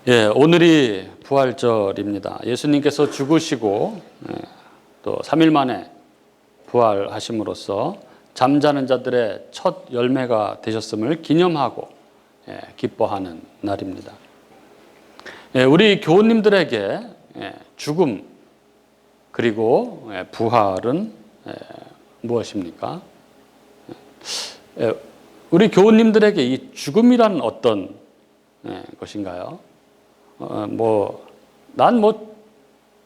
예, 오늘이 부활절입니다. 예수님께서 죽으시고 또 3일 만에 부활하심으로써 잠자는 자들의 첫 열매가 되셨음을 기념하고 기뻐하는 날입니다. 우리 교우님들에게 죽음 그리고 부활은 무엇입니까? 우리 교우님들에게 이 죽음이란 어떤 것인가요? 난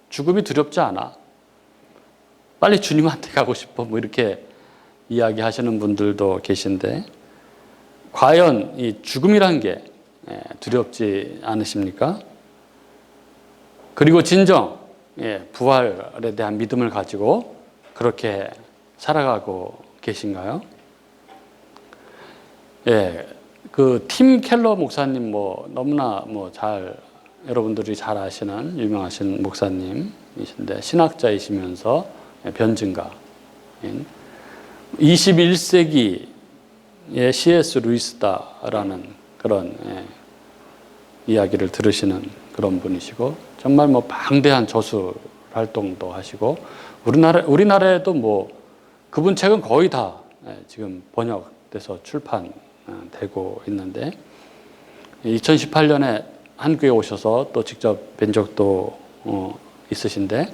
죽음이 두렵지 않아. 빨리 주님한테 가고 싶어. 이렇게 이야기하시는 분들도 계신데, 과연 이 죽음이란 게 두렵지 않으십니까? 그리고 진정 부활에 대한 믿음을 가지고 그렇게 살아가고 계신가요? 그 팀 켈러 목사님 너무나 여러분들이 잘 아시는 유명하신 목사님이신데, 신학자이시면서 변증가인 21세기의 C.S. 루이스다라는 그런 이야기를 들으시는 그런 분이시고, 정말 방대한 저술 활동도 하시고, 우리나라에도 그분 책은 거의 다 지금 번역돼서 출판되고 있는데, 2018년에 한국에 오셔서 또 직접 뵌 적도 있으신데,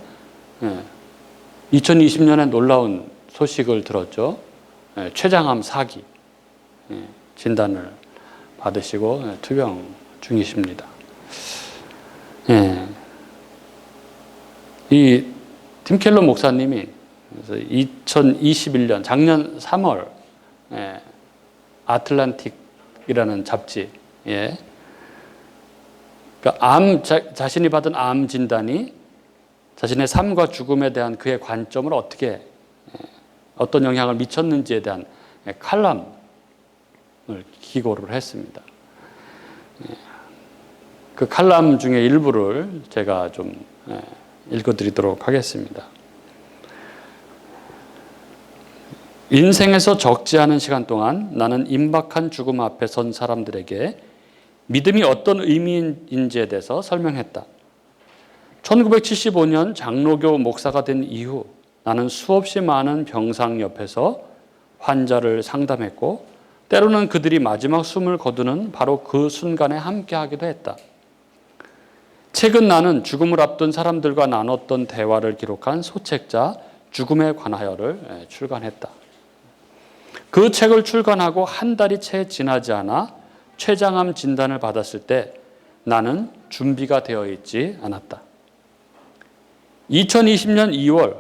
2020년에 놀라운 소식을 들었죠. 췌장암 4기 진단을 받으시고 투병 중이십니다. 이 팀 켈러 목사님이 2021년 작년 3월 아틀란틱이라는 잡지에 자신이 받은 암 진단이 자신의 삶과 죽음에 대한 그의 관점을 어떤 영향을 미쳤는지에 대한 칼럼을 기고를 했습니다. 그 칼럼 중에 일부를 제가 좀 읽어드리도록 하겠습니다. 인생에서 적지 않은 시간 동안 나는 임박한 죽음 앞에 선 사람들에게 믿음이 어떤 의미인지에 대해서 설명했다. 1975년 장로교 목사가 된 이후 나는 수없이 많은 병상 옆에서 환자를 상담했고, 때로는 그들이 마지막 숨을 거두는 바로 그 순간에 함께하기도 했다. 최근 나는 죽음을 앞둔 사람들과 나눴던 대화를 기록한 소책자 죽음에 관하여를 출간했다. 그 책을 출간하고 한 달이 채 지나지 않아 췌장암 진단을 받았을 때 나는 준비가 되어 있지 않았다. 2020년 2월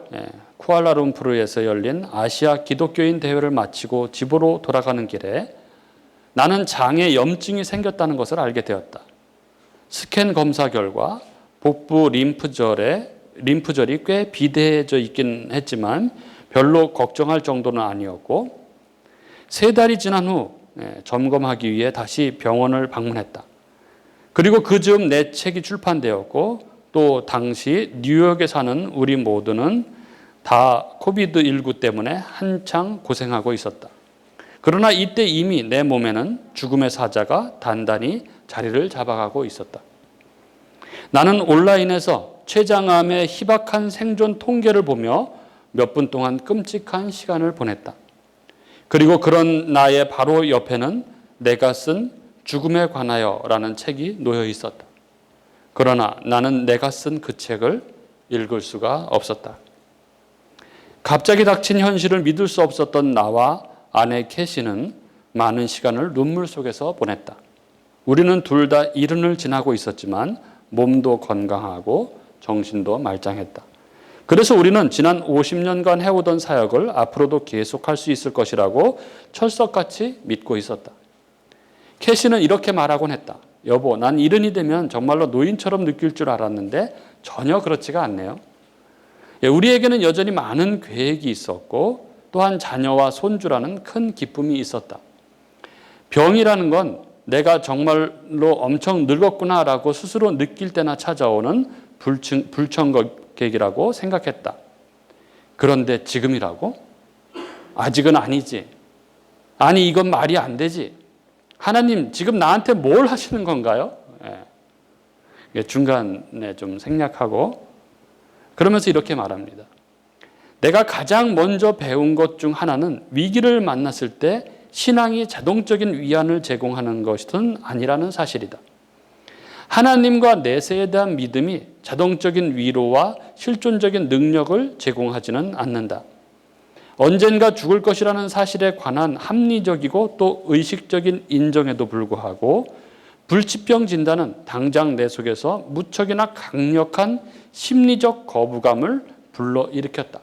쿠알라룸푸르에서 열린 아시아 기독교인 대회를 마치고 집으로 돌아가는 길에 나는 장에 염증이 생겼다는 것을 알게 되었다. 스캔 검사 결과 복부 림프절이 꽤 비대해져 있긴 했지만 별로 걱정할 정도는 아니었고, 3달이 지난 후 점검하기 위해 다시 병원을 방문했다. 그리고 그 즈음 내 책이 출판되었고, 또 당시 뉴욕에 사는 우리 모두는 다 코비드19 때문에 한창 고생하고 있었다. 그러나 이때 이미 내 몸에는 죽음의 사자가 단단히 자리를 잡아가고 있었다. 나는 온라인에서 췌장암의 희박한 생존 통계를 보며 몇 분 동안 끔찍한 시간을 보냈다. 그리고 그런 나의 바로 옆에는 내가 쓴 죽음에 관하여라는 책이 놓여 있었다. 그러나 나는 내가 쓴 그 책을 읽을 수가 없었다. 갑자기 닥친 현실을 믿을 수 없었던 나와 아내 캐시는 많은 시간을 눈물 속에서 보냈다. 우리는 둘 다 이른을 지나고 있었지만 몸도 건강하고 정신도 말짱했다. 그래서 우리는 지난 50년간 해오던 사역을 앞으로도 계속할 수 있을 것이라고 철석같이 믿고 있었다. 캐시는 이렇게 말하곤 했다. 여보, 난 이른이 되면 정말로 노인처럼 느낄 줄 알았는데 전혀 그렇지가 않네요. 우리에게는 여전히 많은 계획이 있었고, 또한 자녀와 손주라는 큰 기쁨이 있었다. 병이라는 건 내가 정말로 엄청 늙었구나라고 스스로 느낄 때나 찾아오는 불청객이라고 생각했다. 그런데 지금이라고? 아직은 아니지. 아니, 이건 말이 안 되지. 하나님, 지금 나한테 뭘 하시는 건가요? 중간에 좀 생략하고 그러면서 이렇게 말합니다. 내가 가장 먼저 배운 것 중 하나는 위기를 만났을 때 신앙이 자동적인 위안을 제공하는 것은 아니라는 사실이다. 하나님과 내세에 대한 믿음이 자동적인 위로와 실존적인 능력을 제공하지는 않는다. 언젠가 죽을 것이라는 사실에 관한 합리적이고 또 의식적인 인정에도 불구하고 불치병 진단은 당장 내 속에서 무척이나 강력한 심리적 거부감을 불러일으켰다.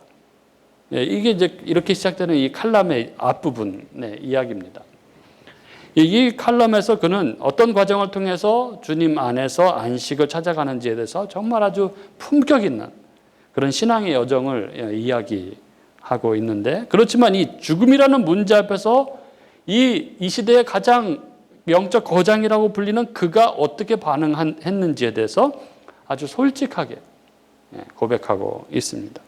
이게 이제 이렇게 시작되는 이 칼럼의 앞부분의 이야기입니다. 이 칼럼에서 그는 어떤 과정을 통해서 주님 안에서 안식을 찾아가는지에 대해서 정말 아주 품격 있는 그런 신앙의 여정을 이야기하고 있는데, 그렇지만 이 죽음이라는 문제 앞에서 이 시대의 가장 영적 거장이라고 불리는 그가 어떻게 반응했는지에 대해서 아주 솔직하게 고백하고 있습니다.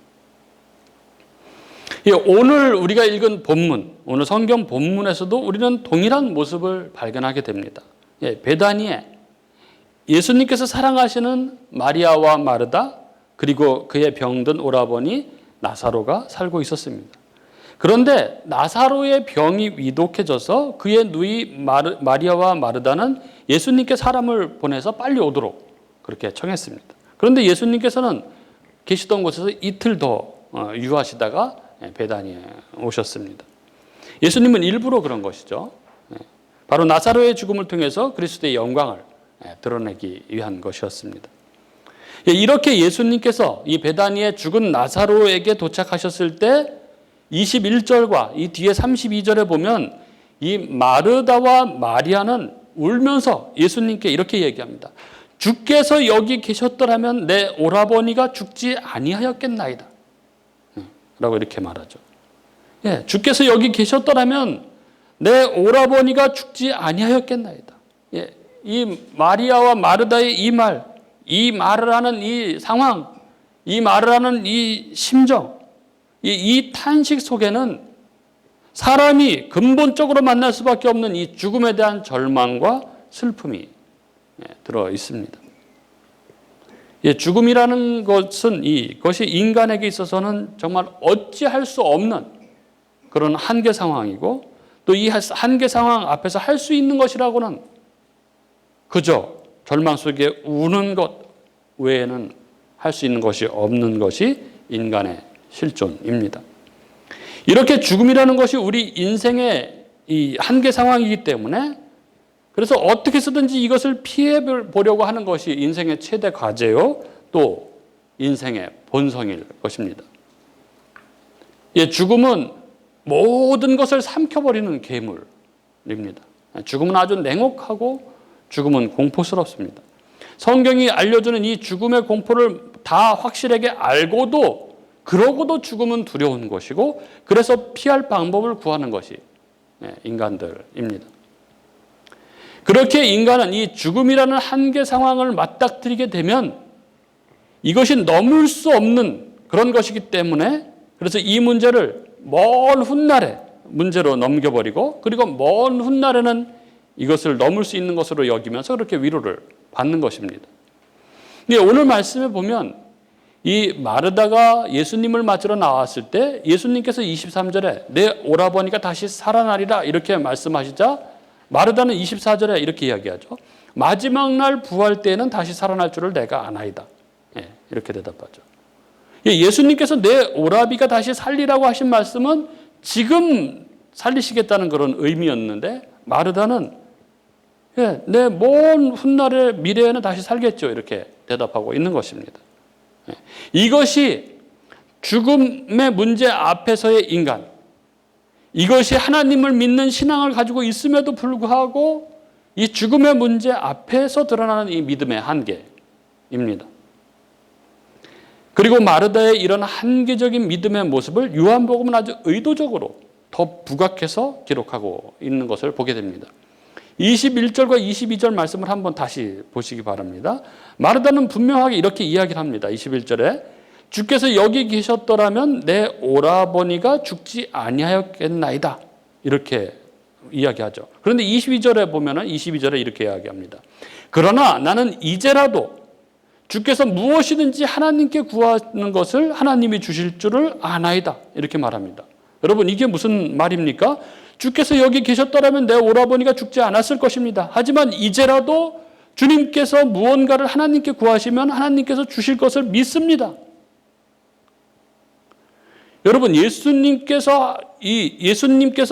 오늘 우리가 읽은 본문, 오늘 성경 본문에서도 우리는 동일한 모습을 발견하게 됩니다. 베다니에 예수님께서 사랑하시는 마리아와 마르다, 그리고 그의 병든 오라버니 나사로가 살고 있었습니다. 그런데 나사로의 병이 위독해져서 그의 누이 마리아와 마르다는 예수님께 사람을 보내서 빨리 오도록 그렇게 청했습니다. 그런데 예수님께서는 계시던 곳에서 이틀 더 유하시다가 베다니에 오셨습니다. 예수님은 일부러 그런 것이죠. 바로 나사로의 죽음을 통해서 그리스도의 영광을 드러내기 위한 것이었습니다. 이렇게 예수님께서 이 베다니에 죽은 나사로에게 도착하셨을 때 21절과 이 뒤에 32절에 보면 이 마르다와 마리아는 울면서 예수님께 이렇게 얘기합니다. 주께서 여기 계셨더라면 내 오라버니가 죽지 아니하였겠나이다. 라고 이렇게 말하죠. 주께서 여기 계셨더라면 내 오라버니가 죽지 아니하였겠나이다. 이 마리아와 마르다의 이 말을 하는 이 상황, 이 말을 하는 이 심정, 이 탄식 속에는 사람이 근본적으로 만날 수밖에 없는 이 죽음에 대한 절망과 슬픔이 들어 있습니다. 죽음이라는 것은 이것이 인간에게 있어서는 정말 어찌할 수 없는 그런 한계 상황이고, 또 이 한계 상황 앞에서 할 수 있는 것이라고는 그저 절망 속에 우는 것 외에는 할 수 있는 것이 없는 것이 인간의 실존입니다. 이렇게 죽음이라는 것이 우리 인생의 이 한계 상황이기 때문에, 그래서 어떻게 해서든지 이것을 피해 보려고 하는 것이 인생의 최대 과제요, 또 인생의 본성일 것입니다. 죽음은 모든 것을 삼켜버리는 괴물입니다. 죽음은 아주 냉혹하고 죽음은 공포스럽습니다. 성경이 알려주는 이 죽음의 공포를 다 확실하게 알고도, 그러고도 죽음은 두려운 것이고, 그래서 피할 방법을 구하는 것이 인간들입니다. 그렇게 인간은 이 죽음이라는 한계 상황을 맞닥뜨리게 되면 이것이 넘을 수 없는 그런 것이기 때문에, 그래서 이 문제를 먼 훗날의 문제로 넘겨버리고, 그리고 먼 훗날에는 이것을 넘을 수 있는 것으로 여기면서 그렇게 위로를 받는 것입니다. 오늘 말씀에 보면 이 마르다가 예수님을 맞으러 나왔을 때 예수님께서 23절에 내 오라버니가 다시 살아나리라 이렇게 말씀하시자, 마르다는 24절에 이렇게 이야기하죠. 마지막 날 부활 때에는 다시 살아날 줄을 내가 아나이다. 이렇게 대답하죠. 예수님께서 내 오라비가 다시 살리라고 하신 말씀은 지금 살리시겠다는 그런 의미였는데, 마르다는 내 먼 훗날의 미래에는 다시 살겠죠. 이렇게 대답하고 있는 것입니다. 이것이 죽음의 문제 앞에서의 인간, 이것이 하나님을 믿는 신앙을 가지고 있음에도 불구하고 이 죽음의 문제 앞에서 드러나는 이 믿음의 한계입니다. 그리고 마르다의 이런 한계적인 믿음의 모습을 요한복음은 아주 의도적으로 더 부각해서 기록하고 있는 것을 보게 됩니다. 21절과 22절 말씀을 한번 다시 보시기 바랍니다. 마르다는 분명하게 이렇게 이야기를 합니다. 21절에 주께서 여기 계셨더라면 내 오라버니가 죽지 아니하였겠나이다. 이렇게 이야기하죠. 그런데 22절에 보면은 22절에 이렇게 이야기합니다. 그러나 나는 이제라도 주께서 무엇이든지 하나님께 구하는 것을 하나님이 주실 줄을 아나이다. 이렇게 말합니다. 여러분, 이게 무슨 말입니까? 주께서 여기 계셨더라면 내 오라버니가 죽지 않았을 것입니다. 하지만 이제라도 주님께서 무언가를 하나님께 구하시면 하나님께서 주실 것을 믿습니다. 여러분, 예수님께서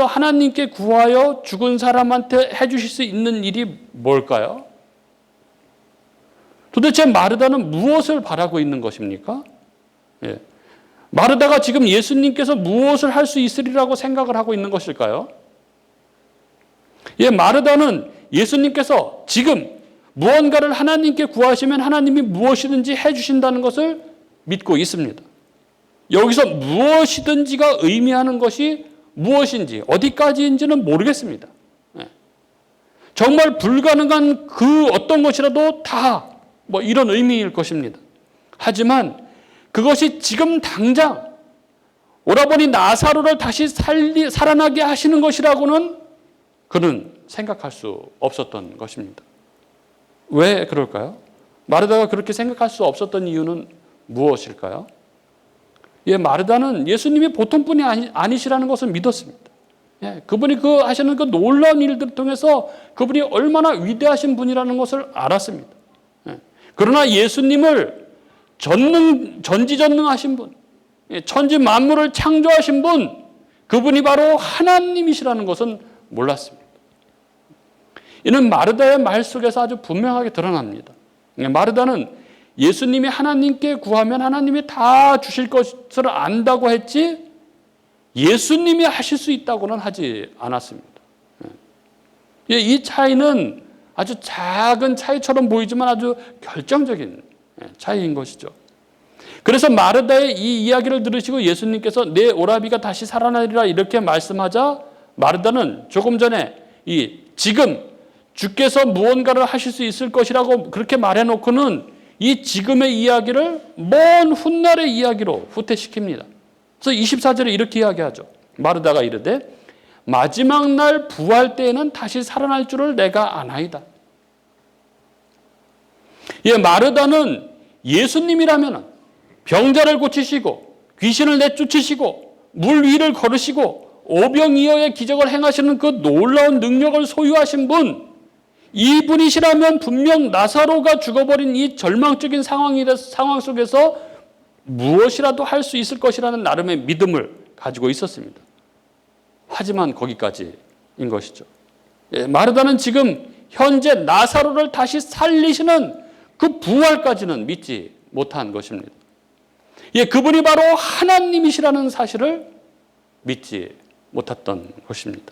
하나님께 구하여 죽은 사람한테 해주실 수 있는 일이 뭘까요? 도대체 마르다는 무엇을 바라고 있는 것입니까? 예. 마르다가 지금 예수님께서 무엇을 할 수 있으리라고 생각을 하고 있는 것일까요? 예, 마르다는 예수님께서 지금 무언가를 하나님께 구하시면 하나님이 무엇이든지 해주신다는 것을 믿고 있습니다. 여기서 무엇이든지가 의미하는 것이 무엇인지 어디까지인지는 모르겠습니다. 예. 정말 불가능한 그 어떤 것이라도 다 이런 의미일 것입니다. 하지만 그것이 지금 당장 오라버니 나사로를 다시 살아나게 하시는 것이라고는 그는 생각할 수 없었던 것입니다. 왜 그럴까요? 마르다가 그렇게 생각할 수 없었던 이유는 무엇일까요? 예, 마르다는 예수님이 보통 분이 아니시라는 것을 믿었습니다. 예, 그분이 하시는 그 놀라운 일들을 통해서 그분이 얼마나 위대하신 분이라는 것을 알았습니다. 예, 그러나 예수님을 전지전능하신 분, 천지 만물을 창조하신 분, 그분이 바로 하나님이시라는 것은 몰랐습니다. 이는 마르다의 말 속에서 아주 분명하게 드러납니다. 마르다는 예수님이 하나님께 구하면 하나님이 다 주실 것을 안다고 했지 예수님이 하실 수 있다고는 하지 않았습니다. 이 차이는 아주 작은 차이처럼 보이지만 아주 결정적인 차이인 것이죠. 그래서 마르다의 이 이야기를 들으시고 예수님께서 내 오라비가 다시 살아나리라 이렇게 말씀하자 마르다는 조금 전에 지금 주께서 무언가를 하실 수 있을 것이라고 그렇게 말해놓고는 이 지금의 이야기를 먼 훗날의 이야기로 후퇴시킵니다. 그래서 24절에 이렇게 이야기하죠. 마르다가 이르되 마지막 날 부활 때에는 다시 살아날 줄을 내가 아나이다. 예, 마르다는 예수님이라면 병자를 고치시고 귀신을 내쫓으시고 물 위를 걸으시고 오병이어의 기적을 행하시는 그 놀라운 능력을 소유하신 분, 이분이시라면 분명 나사로가 죽어버린 이 절망적인 상황 속에서 무엇이라도 할 수 있을 것이라는 나름의 믿음을 가지고 있었습니다. 하지만 거기까지인 것이죠. 예, 마르다는 지금 현재 나사로를 다시 살리시는 그 부활까지는 믿지 못한 것입니다. 예, 그분이 바로 하나님이시라는 사실을 믿지 못했던 것입니다.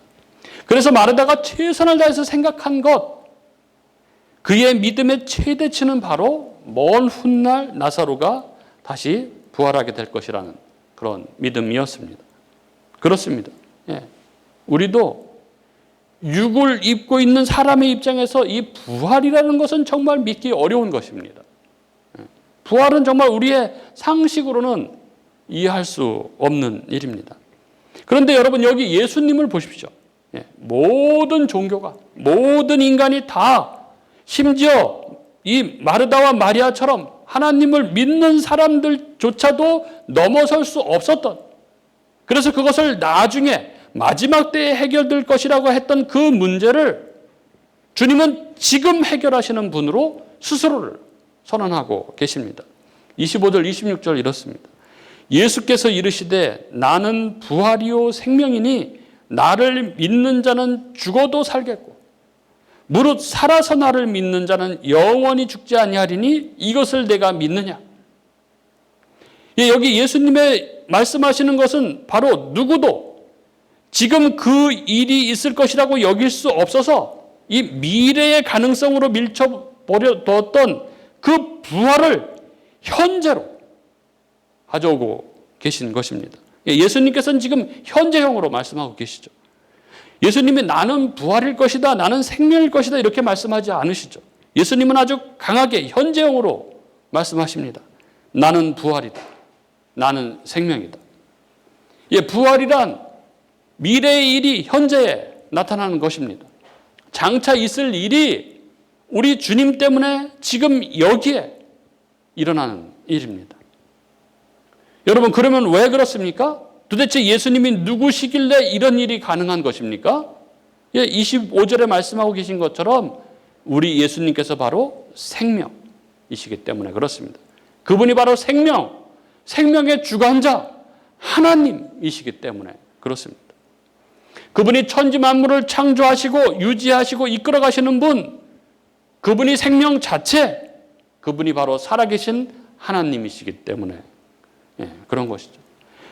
그래서 마르다가 최선을 다해서 생각한 것, 그의 믿음의 최대치는 바로 먼 훗날 나사로가 다시 부활하게 될 것이라는 그런 믿음이었습니다. 그렇습니다. 예. 우리도 육을 입고 있는 사람의 입장에서 이 부활이라는 것은 정말 믿기 어려운 것입니다. 예. 부활은 정말 우리의 상식으로는 이해할 수 없는 일입니다. 그런데 여러분, 여기 예수님을 보십시오. 예. 모든 종교가, 모든 인간이 다, 심지어 이 마르다와 마리아처럼 하나님을 믿는 사람들조차도 넘어설 수 없었던, 그래서 그것을 나중에 마지막 때에 해결될 것이라고 했던 그 문제를 주님은 지금 해결하시는 분으로 스스로를 선언하고 계십니다. 25절 26절 이렇습니다. 예수께서 이르시되 나는 부활이요 생명이니 나를 믿는 자는 죽어도 살겠고 무릇 살아서 나를 믿는 자는 영원히 죽지 아니하리니 이것을 내가 믿느냐. 예, 여기 예수님의 말씀하시는 것은 바로 누구도 지금 그 일이 있을 것이라고 여길 수 없어서 이 미래의 가능성으로 밀쳐버려뒀던 그 부활을 현재로 가져오고 계신 것입니다. 예수님께서는 지금 현재형으로 말씀하고 계시죠. 예수님이 나는 부활일 것이다, 나는 생명일 것이다 이렇게 말씀하지 않으시죠. 예수님은 아주 강하게 현재형으로 말씀하십니다. 나는 부활이다. 나는 생명이다. 예, 부활이란 미래의 일이 현재에 나타나는 것입니다. 장차 있을 일이 우리 주님 때문에 지금 여기에 일어나는 일입니다. 여러분, 그러면 왜 그렇습니까? 도대체 예수님이 누구시길래 이런 일이 가능한 것입니까? 25절에 말씀하고 계신 것처럼 우리 예수님께서 바로 생명이시기 때문에 그렇습니다. 그분이 바로 생명의 주관자 하나님이시기 때문에 그렇습니다. 그분이 천지 만물을 창조하시고 유지하시고 이끌어 가시는 분, 그분이 생명 자체, 그분이 바로 살아계신 하나님이시기 때문에 그런 것이죠.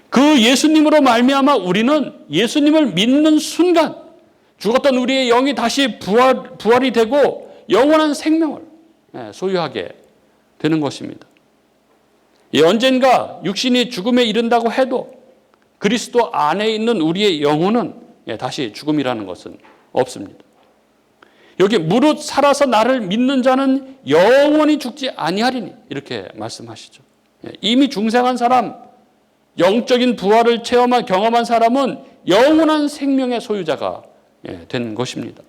그 예수님으로 말미암아 우리는 예수님을 믿는 순간 죽었던 우리의 영이 다시 부활이 되고 영원한 생명을 소유하게 되는 것입니다. 언젠가 육신이 죽음에 이른다고 해도 그리스도 안에 있는 우리의 영혼은 다시 죽음이라는 것은 없습니다. 여기 무릇 살아서 나를 믿는 자는 영원히 죽지 아니하리니 이렇게 말씀하시죠. 이미 중생한 사람, 영적인 부활을 경험한 사람은 영원한 생명의 소유자가 된 것입니다.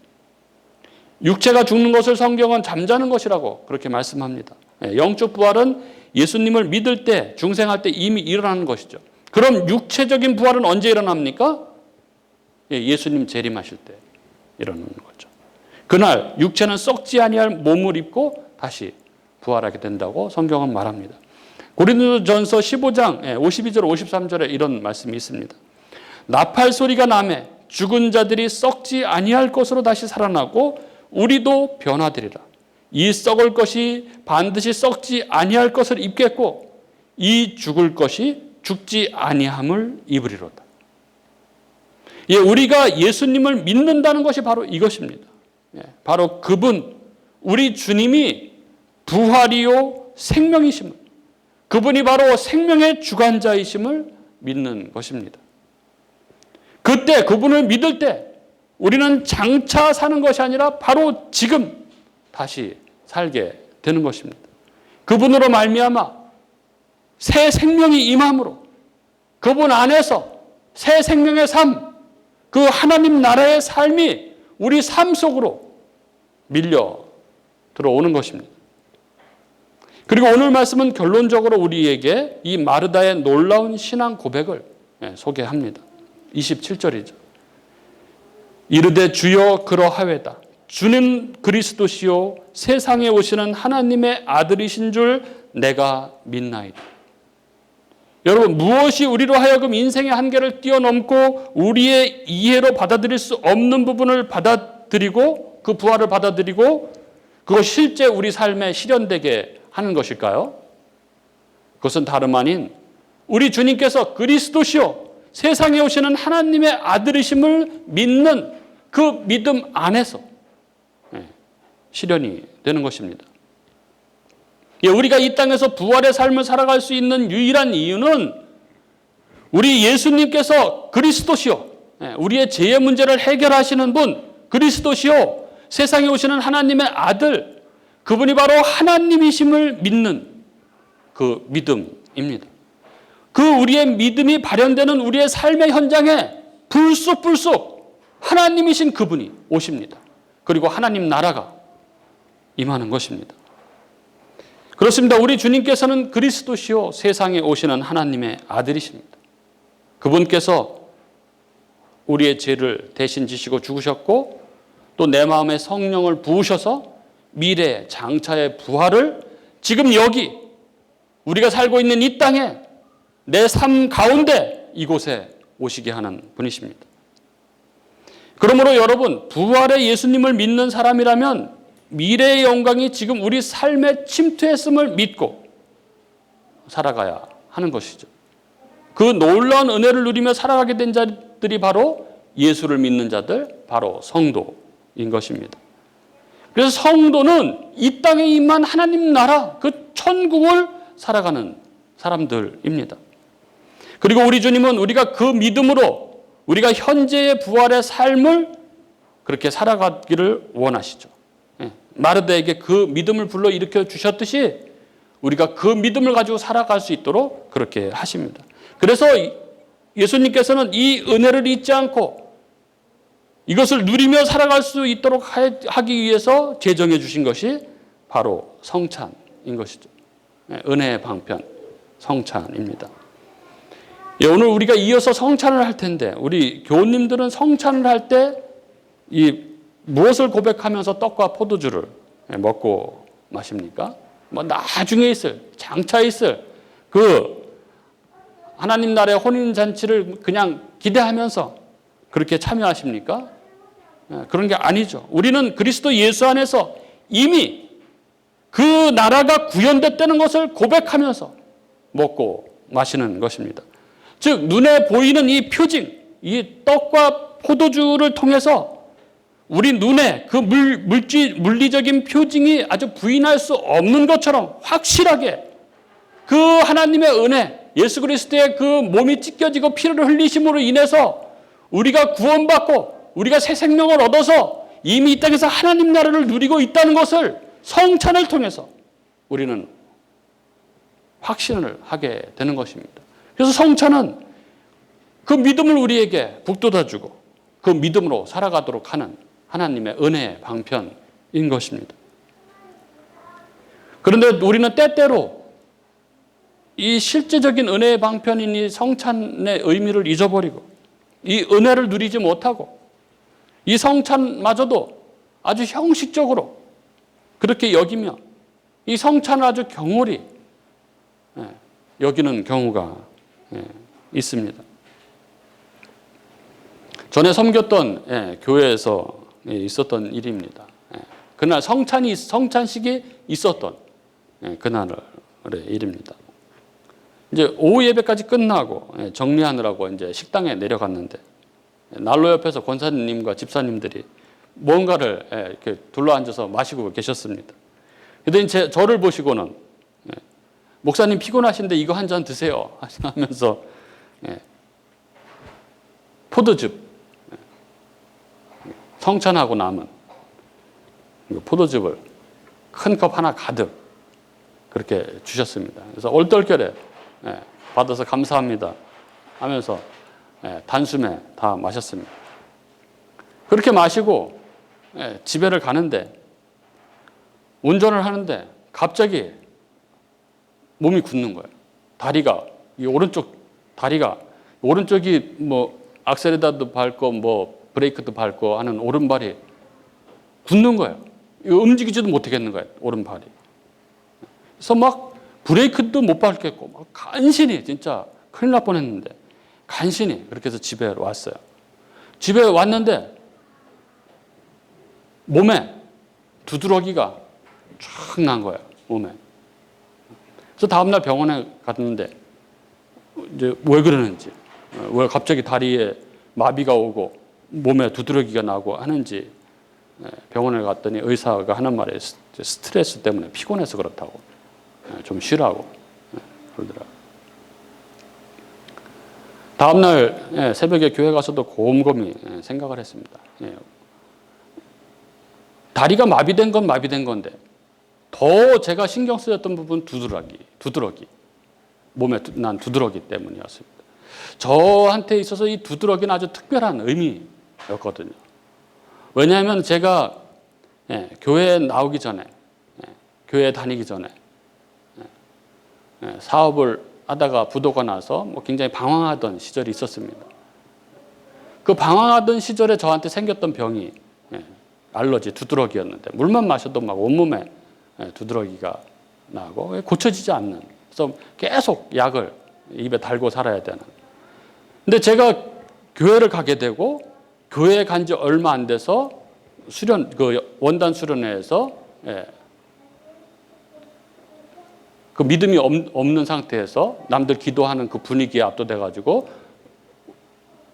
육체가 죽는 것을 성경은 잠자는 것이라고 그렇게 말씀합니다. 영적 부활은 예수님을 믿을 때, 중생할 때 이미 일어나는 것이죠. 그럼 육체적인 부활은 언제 일어납니까? 예수님 재림하실 때 일어나는 거죠. 그날 육체는 썩지 아니할 몸을 입고 다시 부활하게 된다고 성경은 말합니다. 고린도전서 15장 52절 53절에 이런 말씀이 있습니다. 나팔 소리가 나매 죽은 자들이 썩지 아니할 것으로 다시 살아나고 우리도 변화되리라. 이 썩을 것이 반드시 썩지 아니할 것을 입겠고 이 죽을 것이 죽지 아니함을 입으리로다. 우리가 예수님을 믿는다는 것이 바로 이것입니다. 바로 그분, 우리 주님이 부활이요 생명이심을, 그분이 바로 생명의 주관자이심을 믿는 것입니다. 그때 그분을 믿을 때 우리는 장차 사는 것이 아니라 바로 지금 다시 살게 되는 것입니다. 그분으로 말미암아 새 생명이 임함으로 그분 안에서 새 생명의 삶, 그 하나님 나라의 삶이 우리 삶 속으로 밀려 들어오는 것입니다. 그리고 오늘 말씀은 결론적으로 우리에게 이 마르다의 놀라운 신앙 고백을 소개합니다. 27절이죠. 이르되 주여 그러하외다. 주는 그리스도시요 세상에 오시는 하나님의 아들이신 줄 내가 믿나이다. 여러분, 무엇이 우리로 하여금 인생의 한계를 뛰어넘고 우리의 이해로 받아들일 수 없는 부분을 받아들이고 그 부활을 받아들이고 그것이 실제 우리 삶에 실현되게 하는 것일까요? 그것은 다름 아닌 우리 주님께서 그리스도시요 세상에 오시는 하나님의 아들이심을 믿는 그 믿음 안에서 실현이 되는 것입니다. 우리가 이 땅에서 부활의 삶을 살아갈 수 있는 유일한 이유는 우리 예수님께서 그리스도시요 우리의 죄의 문제를 해결하시는 분, 그리스도시요 세상에 오시는 하나님의 아들, 그분이 바로 하나님이심을 믿는 그 믿음입니다. 그 우리의 믿음이 발현되는 우리의 삶의 현장에 불쑥불쑥 하나님이신 그분이 오십니다. 그리고 하나님 나라가 임하는 것입니다. 그렇습니다. 우리 주님께서는 그리스도시요 세상에 오시는 하나님의 아들이십니다. 그분께서 우리의 죄를 대신 지시고 죽으셨고 또 내 마음에 성령을 부으셔서 미래 장차의 부활을 지금 여기 우리가 살고 있는 이 땅에 내 삶 가운데 이곳에 오시게 하는 분이십니다. 그러므로 여러분, 부활의 예수님을 믿는 사람이라면 미래의 영광이 지금 우리 삶에 침투했음을 믿고 살아가야 하는 것이죠. 그 놀라운 은혜를 누리며 살아가게 된 자들이 바로 예수를 믿는 자들, 바로 성도인 것입니다. 그래서 성도는 이 땅에 임한 하나님 나라, 그 천국을 살아가는 사람들입니다. 그리고 우리 주님은 우리가 그 믿음으로 우리가 현재의 부활의 삶을 그렇게 살아가기를 원하시죠. 마르다에게 그 믿음을 불러일으켜 주셨듯이 우리가 그 믿음을 가지고 살아갈 수 있도록 그렇게 하십니다. 그래서 예수님께서는 이 은혜를 잊지 않고 이것을 누리며 살아갈 수 있도록 하기 위해서 제정해 주신 것이 바로 성찬인 것이죠. 은혜의 방편, 성찬입니다. 오늘 우리가 이어서 성찬을 할 텐데 우리 교우님들은 성찬을 할 때 이 무엇을 고백하면서 떡과 포도주를 먹고 마십니까? 뭐 나중에 있을, 장차 있을 그 하나님 나라의 혼인잔치를 그냥 기대하면서 그렇게 참여하십니까? 그런 게 아니죠. 우리는 그리스도 예수 안에서 이미 그 나라가 구현됐다는 것을 고백하면서 먹고 마시는 것입니다. 즉 눈에 보이는 이 표징, 이 떡과 포도주를 통해서 우리 눈에 그 물리적인 표징이 아주 부인할 수 없는 것처럼 확실하게 그 하나님의 은혜, 예수 그리스도의 그 몸이 찢겨지고 피를 흘리심으로 인해서 우리가 구원받고 우리가 새 생명을 얻어서 이미 이 땅에서 하나님 나라를 누리고 있다는 것을 성찬을 통해서 우리는 확신을 하게 되는 것입니다. 그래서 성찬은 그 믿음을 우리에게 북돋아주고 그 믿음으로 살아가도록 하는 하나님의 은혜의 방편인 것입니다. 그런데 우리는 때때로 이 실제적인 은혜의 방편인 이 성찬의 의미를 잊어버리고 이 은혜를 누리지 못하고 이 성찬마저도 아주 형식적으로 그렇게 여기며 이 성찬을 아주 경홀히 여기는 경우가 있습니다. 전에 섬겼던 교회에서 있었던 일입니다. 그날 성찬식이 있었던 그날의 일입니다. 이제 오후 예배까지 끝나고 정리하느라고 이제 식당에 내려갔는데 난로 옆에서 권사님과 집사님들이 뭔가를 이렇게 둘러앉아서 마시고 계셨습니다. 그랬더니 저를 보시고는 목사님 피곤하신데 이거 한 잔 드세요 하면서 포도즙 성찬하고 남은 포도즙을 큰 컵 하나 가득 그렇게 주셨습니다. 그래서 얼떨결에 받아서 감사합니다 하면서 단숨에 다 마셨습니다. 그렇게 마시고 집에를 가는데 운전을 하는데 갑자기 몸이 굳는 거예요. 다리가 이 오른쪽 다리가 오른쪽이 뭐 악셀에다도 밟고 뭐 브레이크도 밟고 하는 오른발이 굳는 거예요. 움직이지도 못하겠는 거예요. 오른발이. 그래서 막 브레이크도 못 밟겠고 막 간신히 진짜 큰일 날 뻔했는데 간신히 그렇게 해서 집에 왔어요. 집에 왔는데 몸에 두드러기가 쫙 난 거예요. 몸에. 그래서 다음날 병원에 갔는데 이제 왜 그러는지, 왜 갑자기 다리에 마비가 오고 몸에 두드러기가 나고 하는지 병원에 갔더니 의사가 하는 말이 스트레스 때문에 피곤해서 그렇다고 좀 쉬라고 그러더라고요. 다음날 새벽에 교회 가서도 곰곰이 생각을 했습니다. 다리가 마비된 건 마비된 건데 더 제가 신경 쓰였던 부분 두드러기. 몸에 난 두드러기 때문이었습니다. 저한테 있어서 이 두드러기는 아주 특별한 의미였거든요. 왜냐하면 제가 교회에 나오기 전에, 교회에 다니기 전에 사업을 하다가 부도가 나서 뭐 굉장히 방황하던 시절이 있었습니다. 그 방황하던 시절에 저한테 생겼던 병이 알러지 두드러기였는데 물만 마셔도 막 온몸에 두드러기가 나고 고쳐지지 않는, 그래서 계속 약을 입에 달고 살아야 되는. 근데 제가 교회를 가게 되고 교회에 간 지 얼마 안 돼서 그 원단 수련회에서 그 믿음이 없는 상태에서 남들 기도하는 그 분위기에 압도돼가지고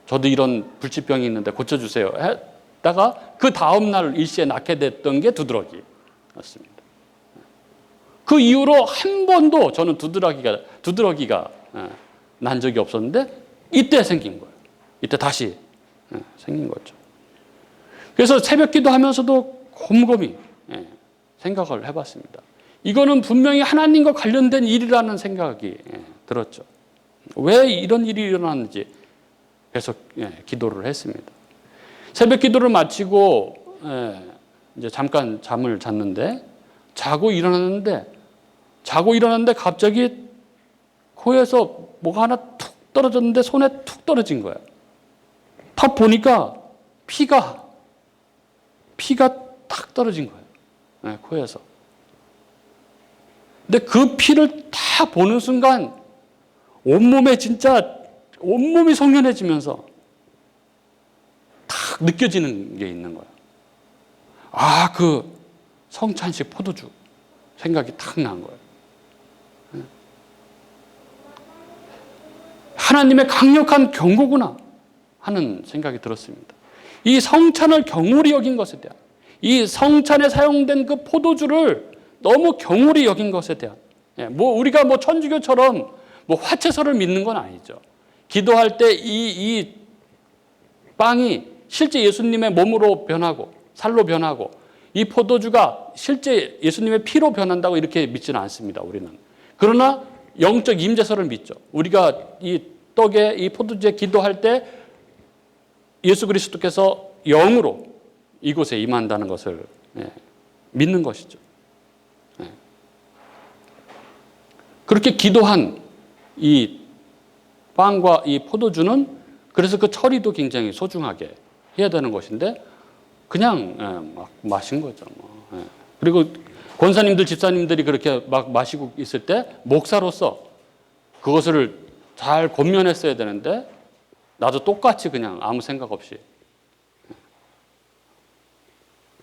저도 이런 불치병이 있는데 고쳐주세요 했다가 그 다음날 일시에 낳게 됐던 게 두드러기였습니다. 그 이후로 한 번도 저는 두드러기가 난 적이 없었는데 이때 생긴 거예요. 이때 다시 생긴 거죠. 그래서 새벽 기도하면서도 곰곰이 생각을 해봤습니다. 이거는 분명히 하나님과 관련된 일이라는 생각이 들었죠. 왜 이런 일이 일어났는지 계속 기도를 했습니다. 새벽 기도를 마치고 이제 잠깐 잠을 잤는데 자고 일어났는데 자고 일어났는데 갑자기 코에서 뭐가 하나 툭 떨어졌는데 손에 툭 떨어진 거예요. 탁 보니까 피가 탁 떨어진 거예요. 네, 코에서. 근데 그 피를 다 보는 순간 온몸이 송연해지면서 탁 느껴지는 게 있는 거예요. 아, 그 성찬식 포도주 생각이 탁 난 거예요. 하나님의 강력한 경고구나 하는 생각이 들었습니다. 이 성찬을 경홀히 여긴 것에 대한, 이 성찬에 사용된 그 포도주를 너무 경홀히 여긴 것에 대한, 우리가 천주교처럼 화채설을 믿는 건 아니죠. 기도할 때 이 빵이 실제 예수님의 몸으로 변하고 살로 변하고 이 포도주가 실제 예수님의 피로 변한다고 이렇게 믿지는 않습니다. 우리는. 그러나 영적 임재설을 믿죠. 우리가 이 떡에 이 포도주에 기도할 때 예수 그리스도께서 영으로 이곳에 임한다는 것을 믿는 것이죠. 그렇게 기도한 이 빵과 이 포도주는 그래서 그 처리도 굉장히 소중하게 해야 되는 것인데 그냥 막 마신 거죠. 그리고 권사님들, 집사님들이 그렇게 막 마시고 있을 때 목사로서 그것을 잘 권면했어야 되는데 나도 똑같이 그냥 아무 생각 없이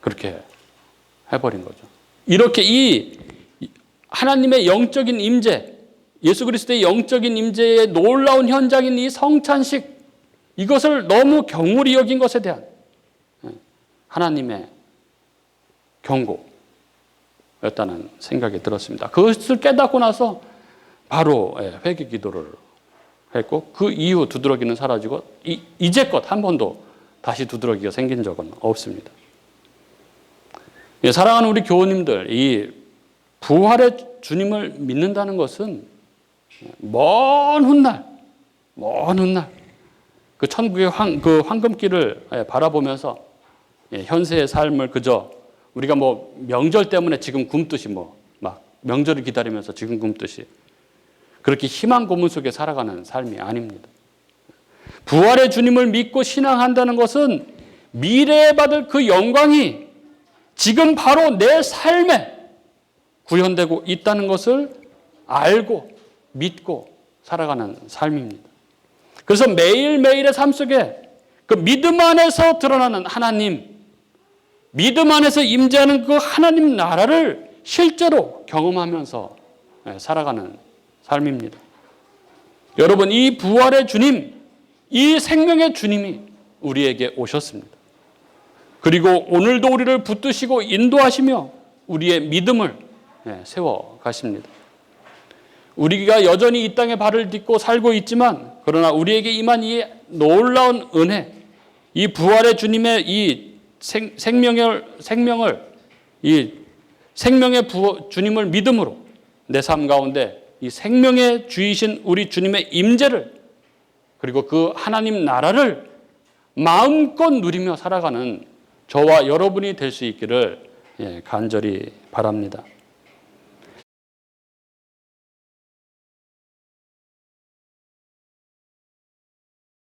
그렇게 해버린 거죠. 이렇게 이 하나님의 영적인 임재, 예수 그리스도의 영적인 임재의 놀라운 현장인 이 성찬식, 이것을 너무 경홀히 여긴 것에 대한 하나님의 경고였다는 생각이 들었습니다. 그것을 깨닫고 나서 바로 회개 기도를 했고 그 이후 두드러기는 사라지고 이제껏 한 번도 다시 두드러기가 생긴 적은 없습니다. 사랑하는 우리 교우님들, 이 부활의 주님을 믿는다는 것은 먼 훗날 그 천국의 황금길을 바라보면서 현세의 삶을 그저 우리가 명절 때문에 지금 굶듯이 막 명절을 기다리면서 지금 굶듯이 그렇게 희망 고문 속에 살아가는 삶이 아닙니다. 부활의 주님을 믿고 신앙한다는 것은 미래에 받을 그 영광이 지금 바로 내 삶에 구현되고 있다는 것을 알고 믿고 살아가는 삶입니다. 그래서 매일매일의 삶 속에 그 믿음 안에서 드러나는 하나님, 믿음 안에서 임재하는 그 하나님 나라를 실제로 경험하면서 살아가는 삶입니다. 여러분, 이 부활의 주님, 이 생명의 주님이 우리에게 오셨습니다. 그리고 오늘도 우리를 붙드시고 인도하시며 우리의 믿음을 세워 가십니다. 우리가 여전히 이 땅에 발을 딛고 살고 있지만 그러나 우리에게 임한 이 놀라운 은혜, 이 부활의 주님의 이 생명의 주님을 믿음으로 내 삶 가운데 이 생명의 주이신 우리 주님의 임재를 그리고 그 하나님 나라를 마음껏 누리며 살아가는 저와 여러분이 될 수 있기를 간절히 바랍니다.